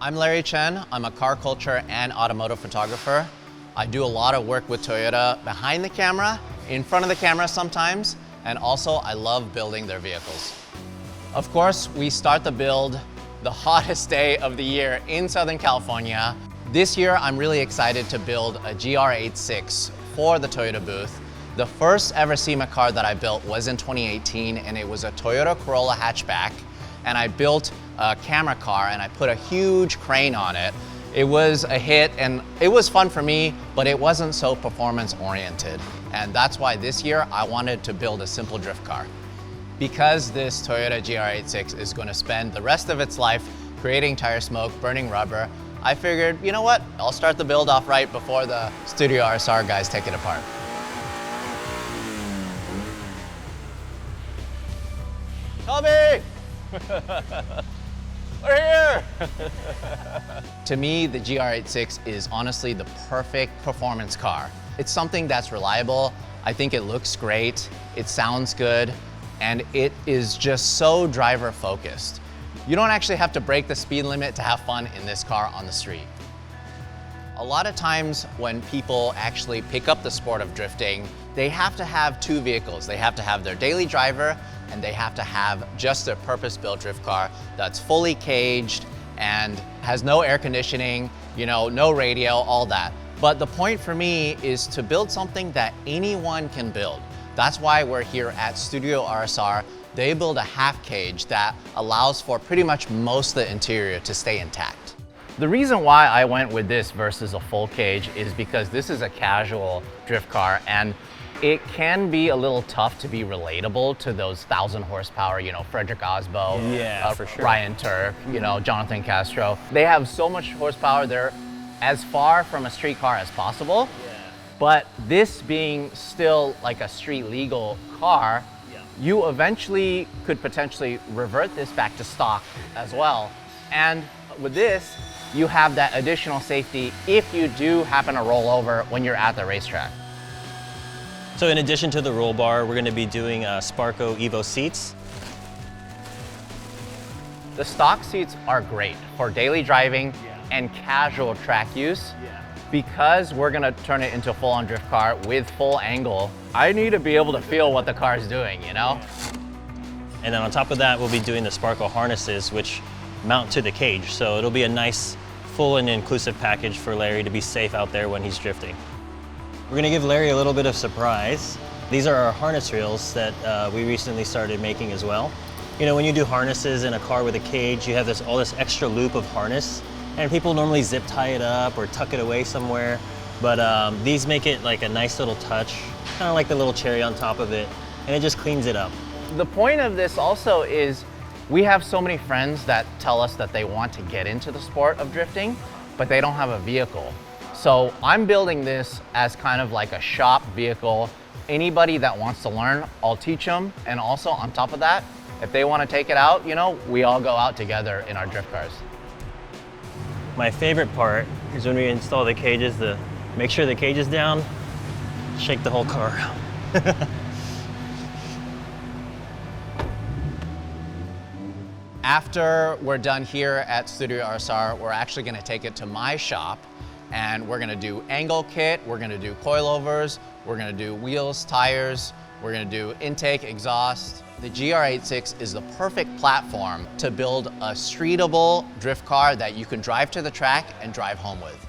I'm Larry Chen. I'm a car culture and automotive photographer. I do a lot of work with Toyota behind the camera, in front of the camera sometimes, and also I love building their vehicles. Of course, we start the build the hottest day of the year in Southern California. This year, I'm really excited to build a GR86 for the Toyota booth. The first ever SEMA car that I built was in 2018, and it was a Toyota Corolla hatchback. And I built a camera car and I put a huge crane on it. It was a hit and it was fun for me, but it wasn't so performance oriented. And that's why this year I wanted to build a simple drift car. Because this Toyota GR86 is going to spend the rest of its life creating tire smoke, burning rubber, I figured, you know what, I'll start the build off right before the Studio RSR guys take it apart. Toby! We're here! To me, the GR86 is honestly the perfect performance car. It's something that's reliable. I think it looks great, it sounds good, and it is just so driver focused. You don't actually have to break the speed limit to have fun in this car on the street. A lot of times when people actually pick up the sport of drifting, they have to have two vehicles. They have to have their daily driver and they have to have just a purpose-built drift car that's fully caged and has no air conditioning, no radio, all that. But the point for me is to build something that anyone can build. That's why we're here at Studio RSR. They build a half cage that allows for pretty much most of the interior to stay intact. The reason why I went with this versus a full cage is because this is a casual drift car and it can be a little tough to be relatable to those 1,000 horsepower, Frederick Osbo, for sure. Ryan Turk, Jonathan Castro. They have so much horsepower, they're as far from a street car as possible. But this being still like a street legal car, you eventually could potentially revert this back to stock as well. And with this, you have that additional safety if you do happen to roll over when you're at the racetrack. So in addition to the roll bar, we're going to be doing Sparco Evo seats. The stock seats are great for daily driving and casual track use. Because we're going to turn it into a full-on drift car with full angle, I need to be able to feel what the car is doing, And then on top of that, we'll be doing the Sparco harnesses, which mount to the cage. So it'll be a nice, full and inclusive package for Larry to be safe out there when he's drifting. We're gonna give Larry a little bit of surprise. These are our harness reels that we recently started making as well. When you do harnesses in a car with a cage, you have all this extra loop of harness, and people normally zip tie it up or tuck it away somewhere. But these make it like a nice little touch, kind of like the little cherry on top of it, and it just cleans it up. The point of this also is we have so many friends that tell us that they want to get into the sport of drifting, but they don't have a vehicle. So I'm building this as kind of like a shop vehicle. Anybody that wants to learn, I'll teach them. And also on top of that, if they want to take it out, we all go out together in our drift cars. My favorite part is when we install the cages, make sure the cage is down, shake the whole car around. After we're done here at Studio RSR, we're actually going to take it to my shop and we're going to do angle kit, we're going to do coilovers, we're going to do wheels, tires, we're going to do intake, exhaust. The GR86 is the perfect platform to build a streetable drift car that you can drive to the track and drive home with.